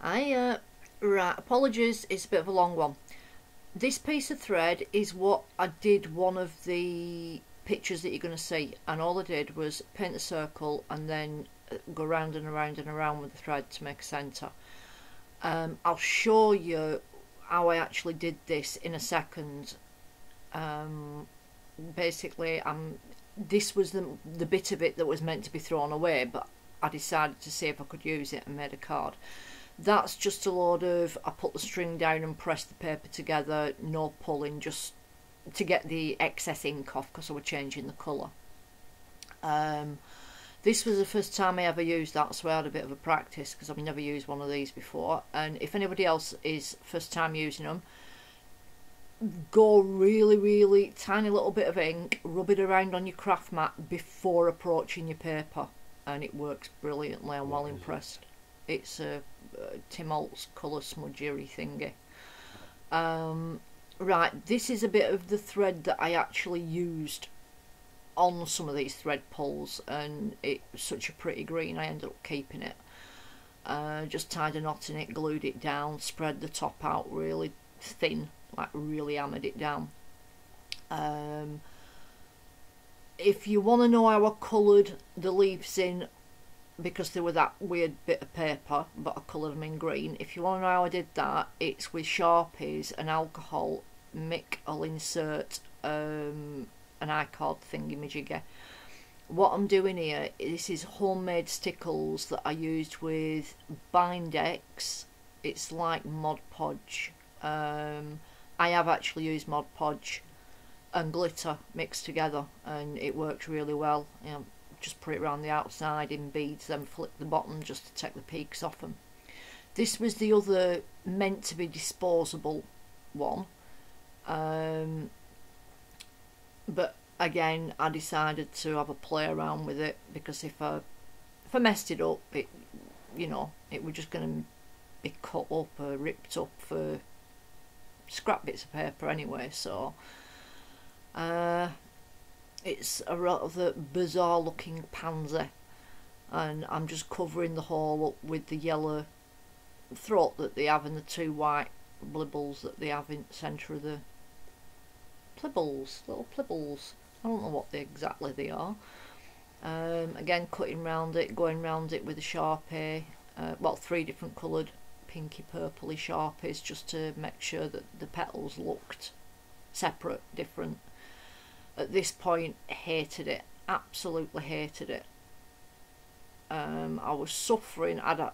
Right, apologies, it's a bit of a long one. This piece of thread is what I did one of the pictures that you're going to see, and all I did was paint a circle and then go round and around and around with the thread to make a centre. I'll show you how I actually did this in a second. Basically, this was the bit of it that was meant to be thrown away, but I decided to see if I could use it and made a card. That's just a load of, I put the string down and pressed the paper together, no pulling, just to get the excess ink off because I was changing the colour. This was the first time I ever used that, so I had a bit of a practice because I've never used one of these before. And if anybody else is first time using them, go really tiny little bit of ink, rub it around on your craft mat before approaching your paper, and it works brilliantly. I'm well impressed. It's a Tim Holtz colour smudgery thingy. Right, this is a bit of the thread that I actually used on some of these thread pulls, and it was such a pretty green I ended up keeping it. Just tied a knot in it, glued it down, spread the top out really thin, like really hammered it down. If you want to know how I coloured the leaves in, because they were that weird bit of paper, but I coloured them in green. If you want to know how I did that, it's with Sharpies and alcohol. Mick, I'll insert an iCard thingy-majiggy. What I'm doing here, this is homemade stickles that I used with Bindex. It's like Mod Podge. I have actually used Mod Podge and glitter mixed together, and it works really well. You know, just put it around the outside in beads, then flip the bottom just to take the peaks off them. This was the other meant to be disposable one, but again I decided to have a play around with it, because if I messed it up, it, you know, it was just going to be cut up or ripped up for scrap bits of paper anyway. So it's a rather bizarre looking pansy, and I'm just covering the hole up with the yellow throat that they have and the two white blibbles that they have in the centre of the plibbles, little plibbles. I don't know what exactly they are. Again, cutting round it, going round it with a Sharpie, well, 3 different coloured pinky purpley Sharpies, just to make sure that the petals looked separate, different. At this point, hated it, absolutely hated it. I was suffering. I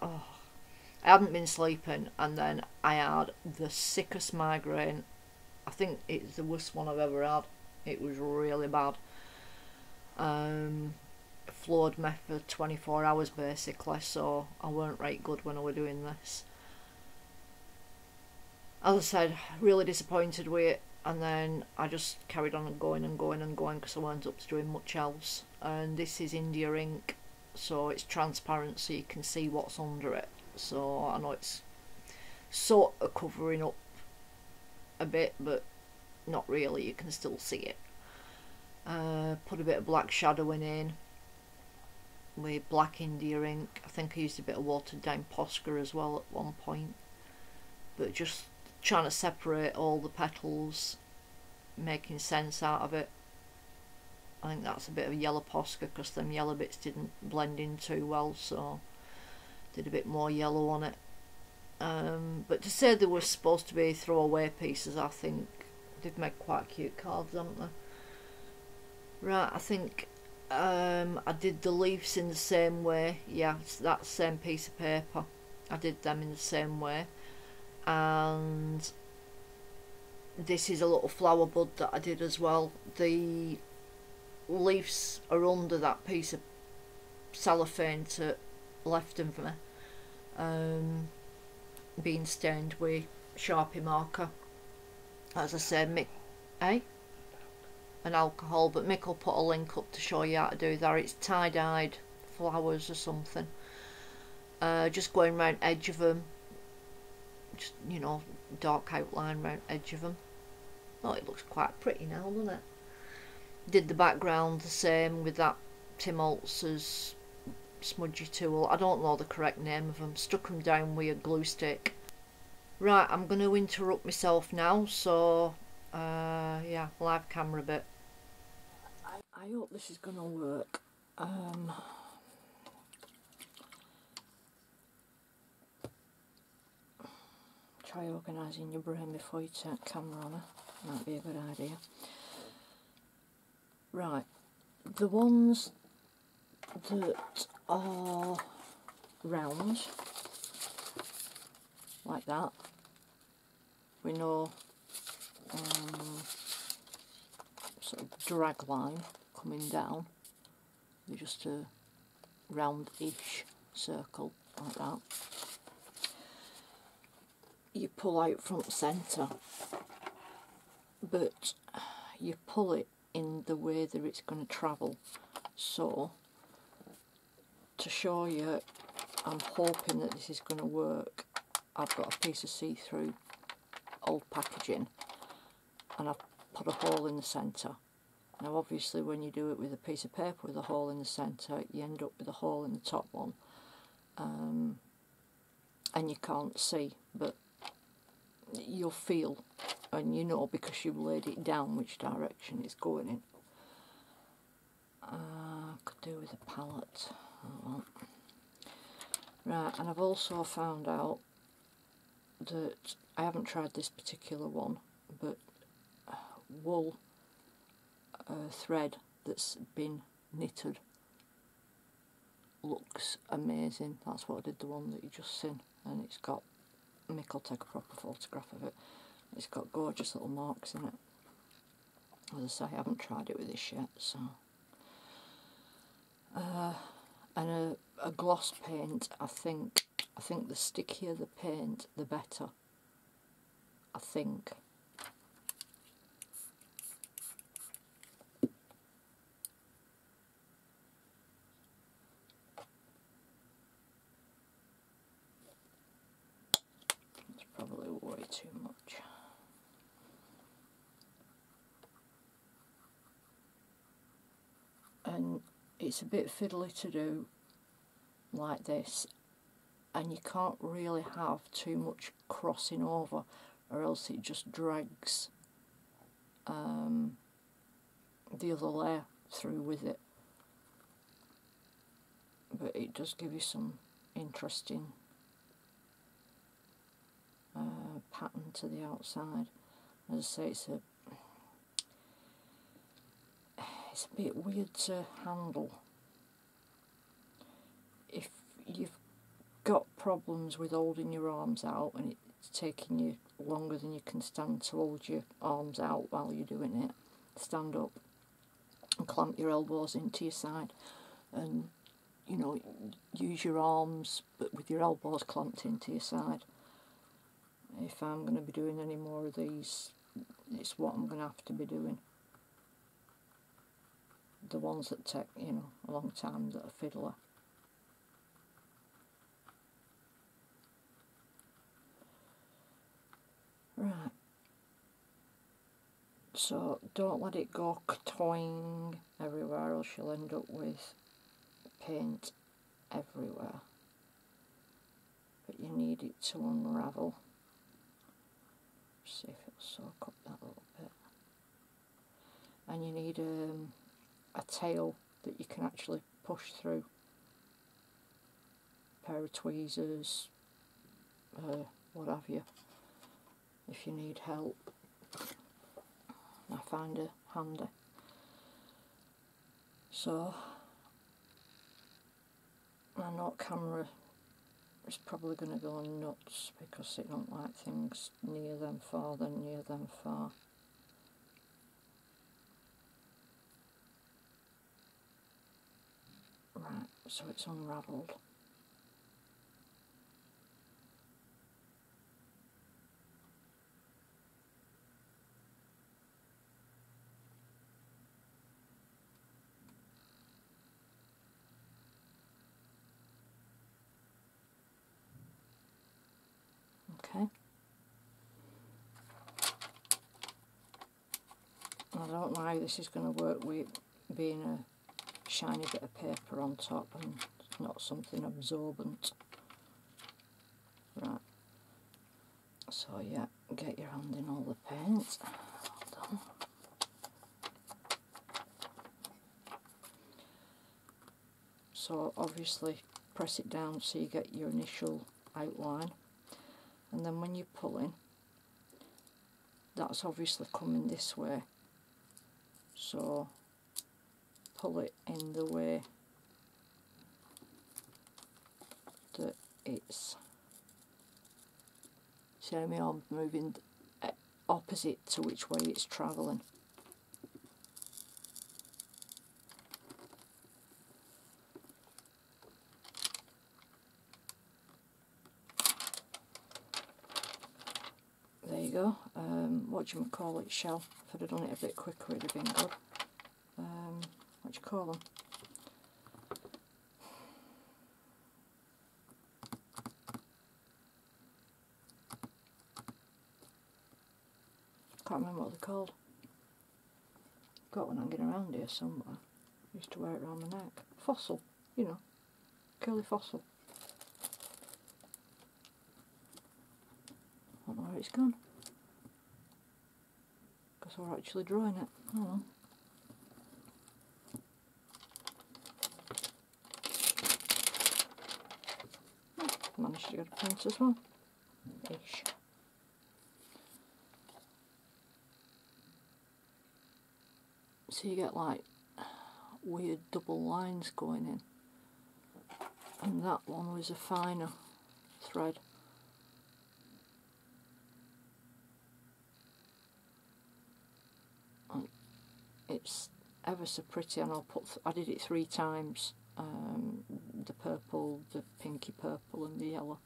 hadn't been sleeping, and then I had the sickest migraine. I think it's the worst one I've ever had. It was really bad. Floored me for 24 hours basically, so I weren't right good when I was doing this. As I said, really disappointed with it, and then I just carried on and going because I weren't up to doing much else. And this is India ink, so it's transparent, so you can see what's under it. So I know it's sort of covering up a bit, but not really, you can still see it. Put a bit of black shadowing in with black India ink. I think I used a bit of watered down Posca as well at one point, but just trying to separate all the petals, making sense out of it. I think that's a bit of yellow Posca because them yellow bits didn't blend in too well, so did a bit more yellow on it. But to say they were supposed to be throwaway pieces, I think they've made quite cute cards, haven't they? Right, I think I did the leaves in the same way. Yeah, it's that same piece of paper. I did them in the same way. And this is a little flower bud that I did as well. The leaves are under that piece of cellophane to left of me, being stained with Sharpie marker. As I said, an alcohol, but Mick will put a link up to show you how to do that. It's tie-dyed flowers or something. Just going round edge of them, just, you know, dark outline round edge of them. Oh, it looks quite pretty now, doesn't it? Did the background the same with that Tim Holtz's smudgy tool. I don't know the correct name of them. Stuck them down with a glue stick. Right, I'm going to interrupt myself now, so yeah, live camera bit. I hope this is going to work. Try organising your brain before you turn camera on. Might be a good idea. Right, the ones that are round, like that, we know sort of drag line coming down, just a round-ish circle like that. You pull out front centre, but you pull it in the way that it's going to travel. So to show you, I'm hoping that this is going to work. I've got a piece of see-through old packaging and I've put a hole in the centre. Now obviously when you do it with a piece of paper with a hole in the centre, you end up with a hole in the top one, and you can't see, but you'll feel and you know because you've laid it down which direction it's going in. Could do with a palette. Right, and I've also found out that I haven't tried this particular one, but wool thread that's been knitted looks amazing. That's what I did the one that you just seen, and it's got, Mick will take a proper photograph of it. It's got gorgeous little marks in it. As I say, I haven't tried it with this yet, so. And a gloss paint, I think the stickier the paint, the better. I think. It's probably way too much. And it's a bit fiddly to do like this, and you can't really have too much crossing over or else it just drags the other layer through with it. But it does give you some interesting pattern to the outside. As I say, it's a bit weird to handle. If you've got problems with holding your arms out and it's taking you longer than you can stand to hold your arms out while you're doing it, stand up and clamp your elbows into your side and, you know, use your arms but with your elbows clamped into your side. If I'm going to be doing any more of these, it's what I'm going to have to be doing. The ones that take, you know, a long time, that are fiddler. Right, so don't let it go toing everywhere, else you'll end up with paint everywhere. But you need it to unravel. See if it'll soak up that little bit. And you need a tail that you can actually push through. A pair of tweezers, what have you, if you need help. I find it handy. So my note camera is probably going to go nuts because it don't like things near them far than near them far. Right, so it's unravelled. Okay. I don't know how this is going to work with being a shiny bit of paper on top and not something absorbent. Right, so yeah, get your hand in all the paint. Hold on. So obviously press it down so you get your initial outline, and then when you're pulling, that's obviously coming this way, so pull it in the way that it's, see my arm moving opposite to which way it's travelling. There you go. What do you call it, shell? If I'd have done it a bit quicker it'd have been good. What do you call them? Can't remember what they're called. Got one hanging around here somewhere. Used to wear it around my neck. Fossil, you know, curly fossil. I don't know where it's gone. Because we're actually drawing it. Oh well. Managed to get a print as well. Ish. So you get like weird double lines going in. And that one was a finer thread. And it's ever so pretty, and I did it 3 times. The purple, the pinky purple and the yellow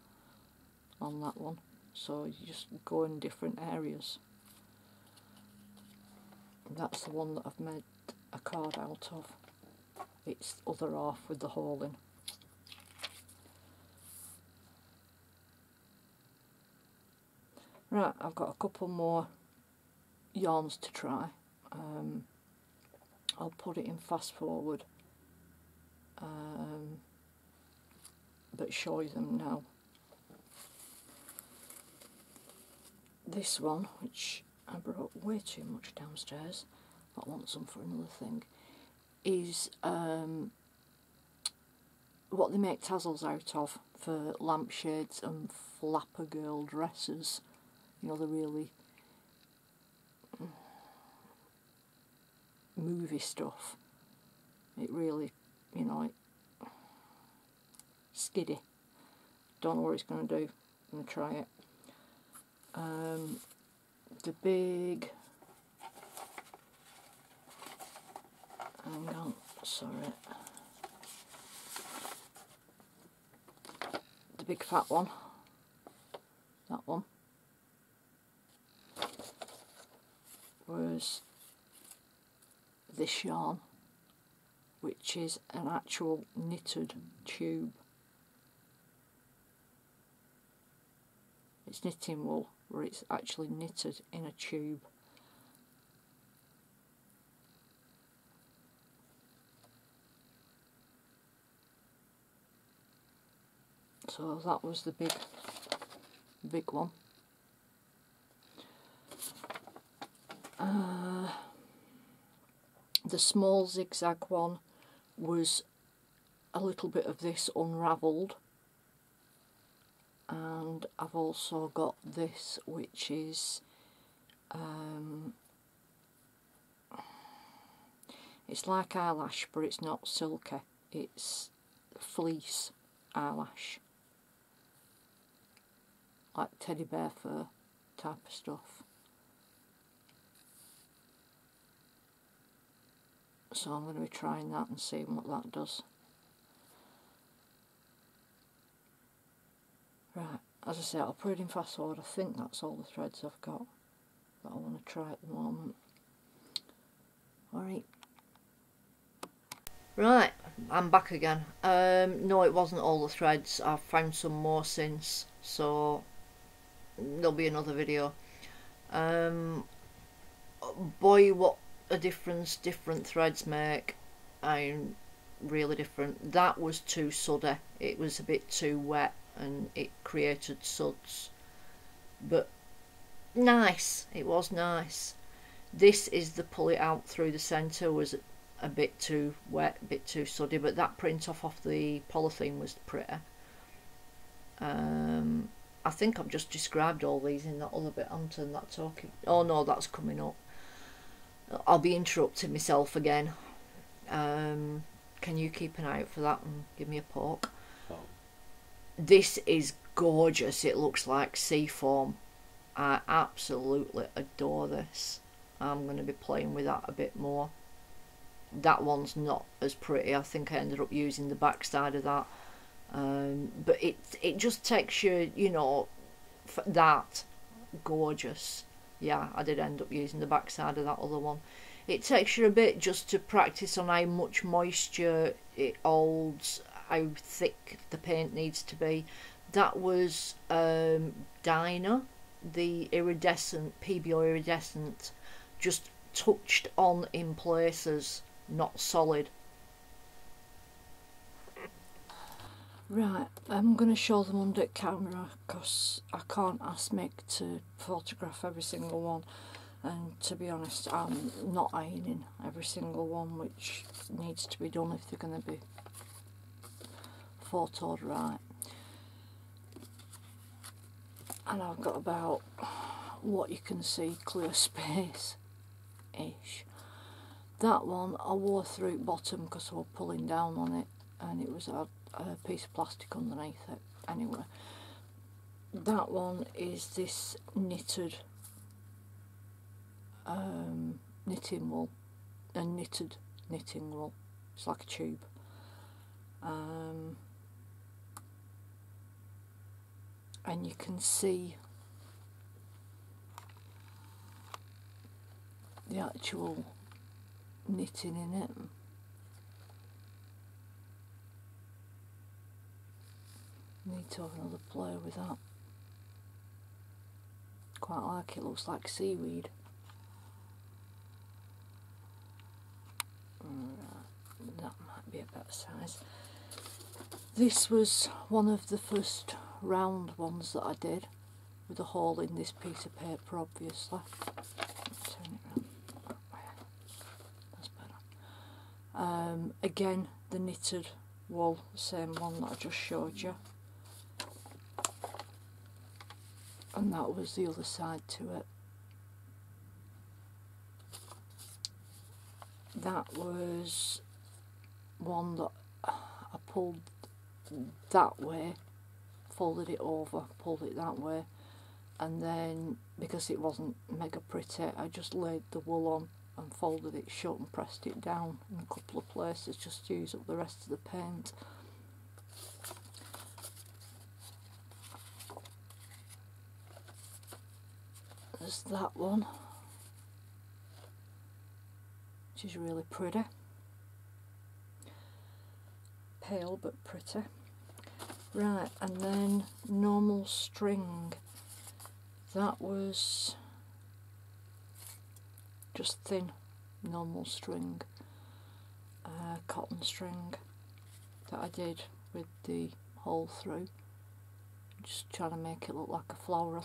on that one. So you just go in different areas. And that's the one that I've made a card out of. It's other half with the hole in. Right, I've got a couple more yarns to try. I'll put it in fast forward, but show you them now. This one, which I brought way too much downstairs, I want some for another thing, is what they make tassels out of for lampshades and flapper girl dresses. You know, the really movie stuff. It really, you know, skiddy. Don't know what it's going to do. I'm going to try it. The big, hang on, sorry, the big fat one, that one, was this yarn, which is an actual knitted tube. It's knitting wool, where it's actually knitted in a tube. So that was the big one. The small zigzag one was a little bit of this unravelled, and I've also got this, which is it's like eyelash, but it's not silky, it's fleece eyelash, like teddy bear fur type of stuff. So I'm going to be trying that and seeing what that does. Right, as I say, I'll put it in fast forward. I think that's all the threads I've got that I want to try at the moment. Alright. Right, I'm back again. No, it wasn't all the threads. I've found some more since, so there'll be another video. Boy, what a difference different threads make. really different. That was too suddy, it was a bit too wet and it created suds, but nice, it was nice. This is the pull it out through the centre was a bit too wet, a bit too suddy, but that print off the polythene was pretty. I think I've just described all these in that other bit, haven't I? That talking. Oh no, that's coming up. I'll be interrupting myself again. Can you keep an eye out for that and give me a poke? Oh. This is gorgeous. It looks like sea foam. I absolutely adore this. I'm going to be playing with that a bit more. That one's not as pretty. I think I ended up using the back side of that. But it just takes you, you know, that gorgeous. Yeah, I did end up using the back side of that other one. It takes you a bit just to practice on how much moisture it holds, how thick the paint needs to be. That was Dyna, the iridescent, PBO iridescent, just touched on in places, not solid. Right, I'm going to show them under camera because I can't ask Mick to photograph every single one, and to be honest I'm not ironing every single one, which needs to be done if they're going to be photoed right. And I've got about what you can see clear space ish. That one I wore through bottom because I was pulling down on it and it was a piece of plastic underneath it. Anyway, that one is this knitted knitting wool, a knitted knitting wool. It's like a tube. And you can see the actual knitting in it. Need to have another play with that. Quite like it, looks like seaweed. Right, that might be a better size. This was one of the first round ones that I did, with a hole in this piece of paper, obviously. Turn it around. That's better. Again, the knitted wool, same one that I just showed you. And that was the other side to it. That was one that I pulled that way, folded it over, pulled it that way, and then because it wasn't mega pretty, I just laid the wool on and folded it shut and pressed it down in a couple of places just to use up the rest of the paint. There's that one, which is really pretty. Pale but pretty. Right, and then normal string. That was just thin normal string, cotton string that I did with the hole through. Just trying to make it look like a flower.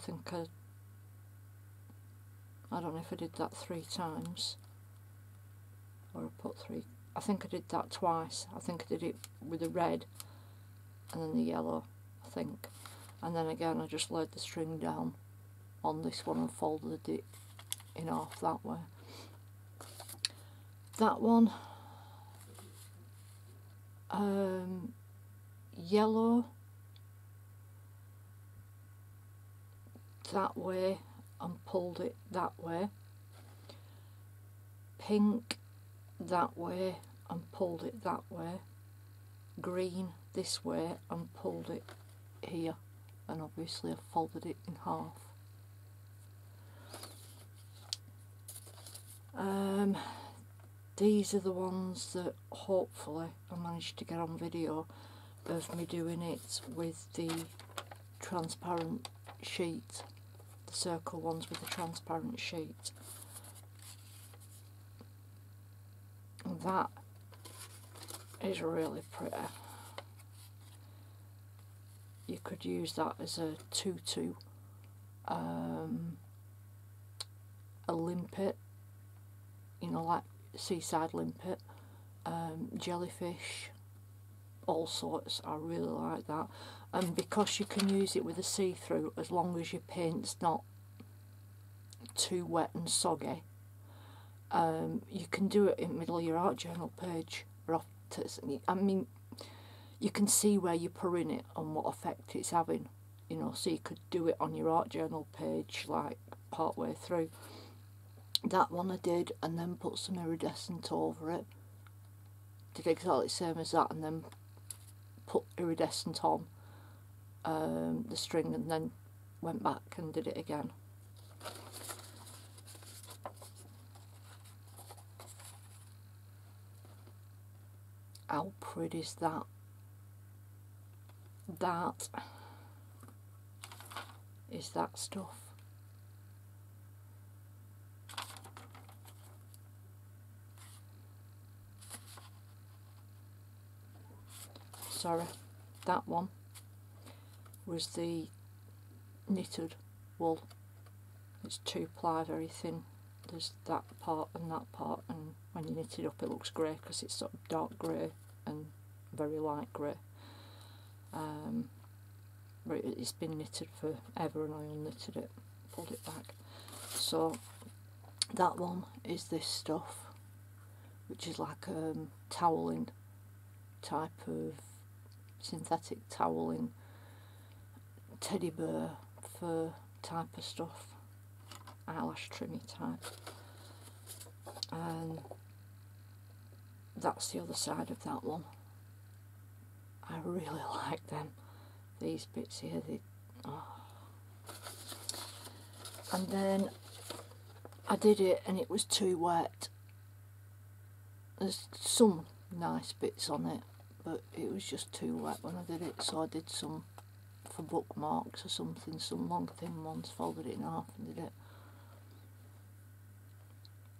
I don't know if I did that 3 times or I put 3. I think I did that twice. I think I did it with the red and then the yellow, I think. And then again I just laid the string down on this one and folded it in half that way. That one, yellow that way and pulled it that way. Pink that way and pulled it that way. Green this way and pulled it here, and obviously I folded it in half. These are the ones that hopefully I managed to get on video of me doing it with the transparent sheet, the circle ones with the transparent sheet. That is really pretty. You could use that as a tutu, a limpet, you know, like seaside limpet, jellyfish, all sorts. I really like that. And because you can use it with a see-through, as long as your paint's not too wet and soggy, you can do it in the middle of your art journal page. I mean, you can see where you're pouring it and what effect it's having, you know, so you could do it on your art journal page like part way through. That one I did, and then put some iridescent over it. Did exactly the same as that, and then put iridescent on the string, and then went back and did it again. How pretty is that? That is that stuff. Sorry, that one was the knitted wool. It's 2-ply, very thin. There's that part and that part, and when you knit it up it looks grey because it's sort of dark grey and very light grey. But it's been knitted forever, and I unknitted it, pulled it back. So that one is this stuff, which is like toweling type of synthetic toweling, teddy bear fur type of stuff, eyelash trimmy type. And that's the other side of that one. I really like them. These bits here, and then I did it and it was too wet. There's some nice bits on it, but it was just too wet when I did it, so I did some for bookmarks or something, some long thin ones, folded it in half and did it.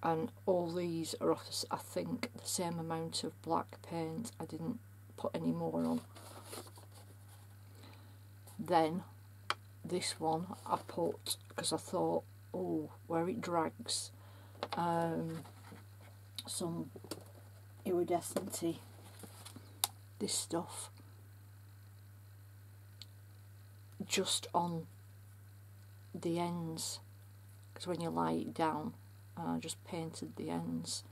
And all these are off, I think, the same amount of black paint. I didn't put any more on. Then this one I put, because I thought, oh, where it drags, some iridescenty, this stuff, just on the ends, because when you lie it down, I just painted the ends.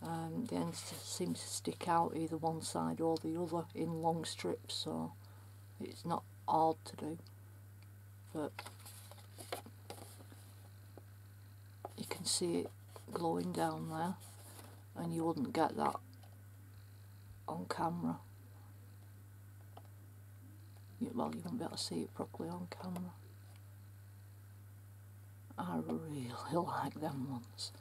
The ends seem to stick out either one side or the other in long strips, so it's not hard to do, but you can see it glowing down there, and you wouldn't get that on camera. Well, you wouldn't be able to see it properly on camera. I really like them ones.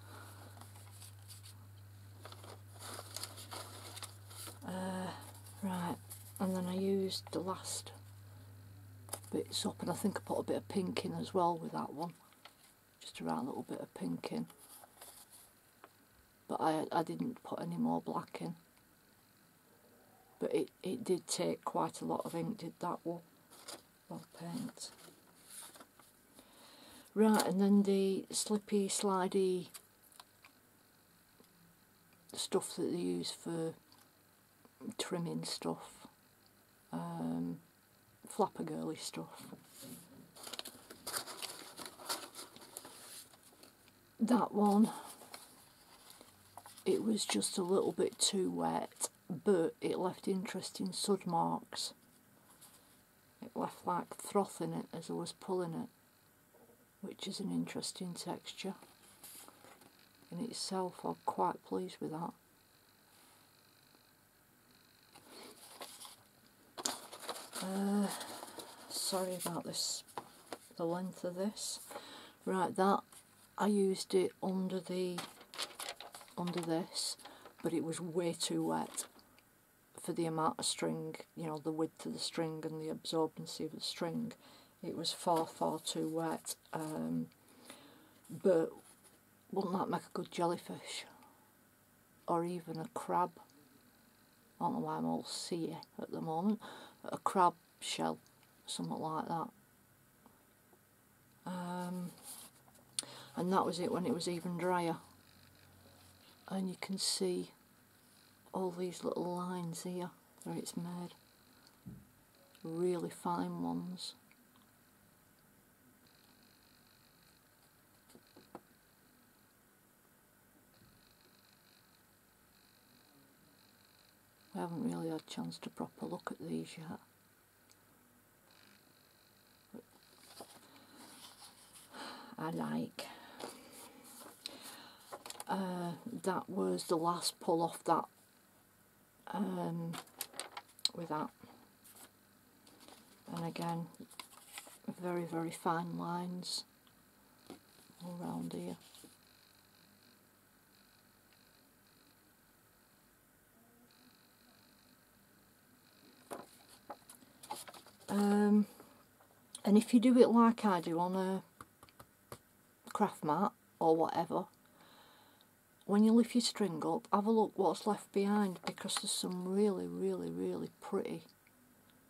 Right, and then I used the last bits up, and I think I put a bit of pink in as well with that one, just around a little bit of pink in, but I didn't put any more black in, but it did take quite a lot of ink, did that wool, of paint. Right, and then the slippy, slidey stuff that they use for trimming stuff, flapper girly stuff. That one, it was just a little bit too wet, but it left interesting sud marks. It left like froth in it as I was pulling it, which is an interesting texture in itself. I'm quite pleased with that. Sorry about this, the length of this. Right, that I used it under this, but it was way too wet for the amount of string, you know, the width of the string and the absorbency of the string. It was far too wet, but wouldn't that make a good jellyfish or even a crab? I don't know why I'm all seedy at the moment. A crab shell, something like that. And that was it when it was even drier. And you can see all these little lines here where it's made. Really fine ones. I haven't really had a chance to proper look at these yet. I like. That was the last pull off that with that. And again, very, very fine lines all around here. And if you do it like I do on a craft mat or whatever, when you lift your string up, have a look what's left behind, because there's some really, really, really pretty.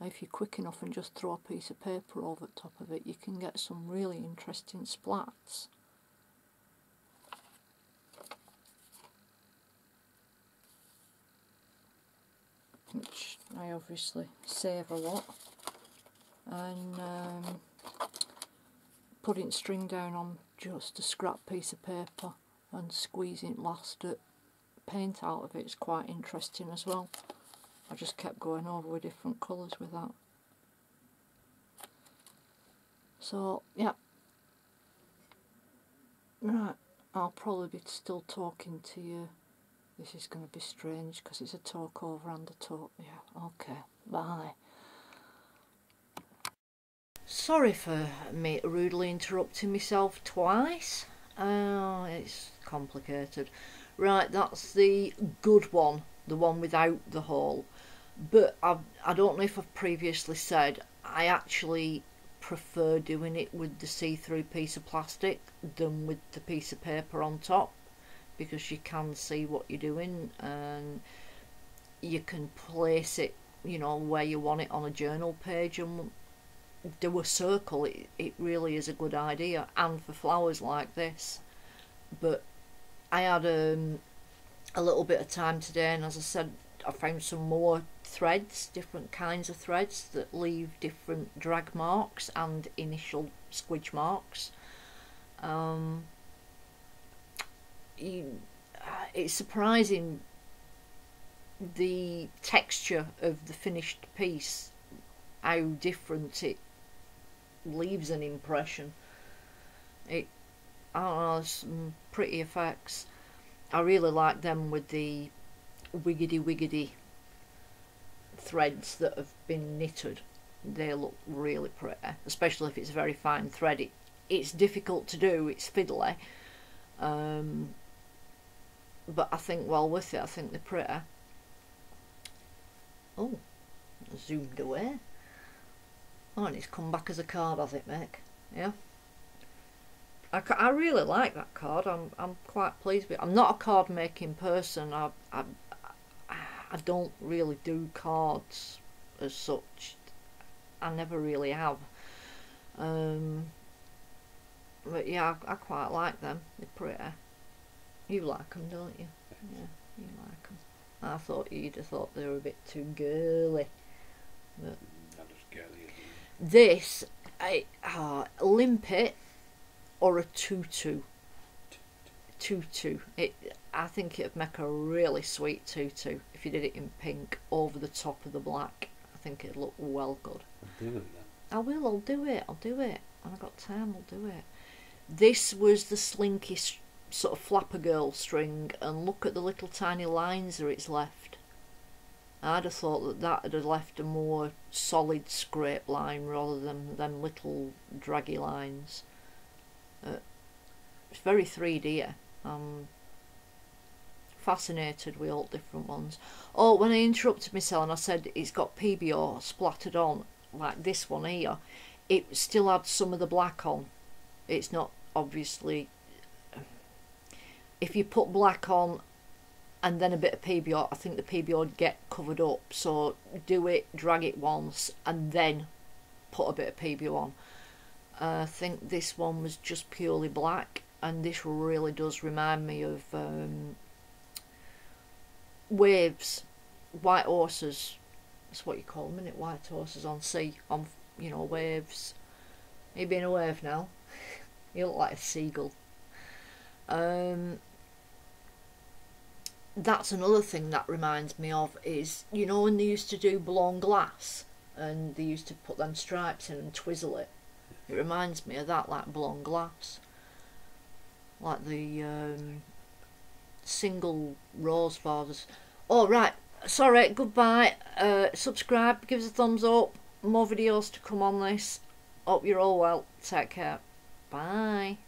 If you're quick enough and just throw a piece of paper over the top of it, you can get some really interesting splats. Which I obviously save a lot. And putting string down on just a scrap piece of paper and squeezing last paint out of it is quite interesting as well. I just kept going over with different colours with that. So yeah, right, I'll probably be still talking to you. This is going to be strange because it's a talk over and a talk. Yeah, okay, bye. Sorry for me rudely interrupting myself twice. It's complicated. Right, that's the good one, the one without the hole. But I don't know if I've previously said, I actually prefer doing it with the see-through piece of plastic than with the piece of paper on top, because you can see what you're doing and you can place it, you know, where you want it on a journal page and do a circle. It really is a good idea, and for flowers like this. But I had a little bit of time today, and as I said, I found some more threads, different kinds of threads that leave different drag marks and initial squidge marks. It's surprising the texture of the finished piece, how different it leaves an impression. I don't know, some pretty effects. I really like them with the wiggity threads that have been knitted. They look really pretty, especially if it's very fine thread. It's difficult to do, it's fiddly, but I think well with it. I think they're pretty. Oh, zoomed away. Oh, and it's come back as a card, has it, Mick? Yeah. I really like that card. I'm quite pleased with it. I'm not a card making person. I don't really do cards as such. I never really have. But yeah, I quite like them. They're pretty. You like them, don't you? Yeah, you like them. I thought you'd have thought they were a bit too girly. But this, limpet or a tutu. I think it'd make a really sweet tutu if you did it in pink over the top of the black. I think it'd look well good. I'll do it then. I'll do it. When I've got time, I'll do it. This was the slinky sort of flapper girl string, and look at the little tiny lines that it's left. I'd have thought that would have left a more solid scrape line rather than them little draggy lines. It's very 3D. I'm fascinated with all different ones. Oh, when I interrupted myself and I said it's got PBO splattered on, like this one here, it still had some of the black on. It's not obviously... If you put black on and then a bit of PBO. I think the PBO would get covered up, so do it, drag it once, and then put a bit of PBO on. I think this one was just purely black, and this really does remind me of waves, white horses. That's what you call them, isn't it? White horses on sea, on, you know, waves. Are you being a wave now? You look like a seagull. That's another thing that reminds me of is, you know, when they used to do blown glass and they used to put them stripes in and twizzle it. It reminds me of that, like blown glass. Like the single rose borders. Oh, right. Sorry, goodbye. Subscribe, give us a thumbs up. More videos to come on this. Hope you're all well. Take care. Bye.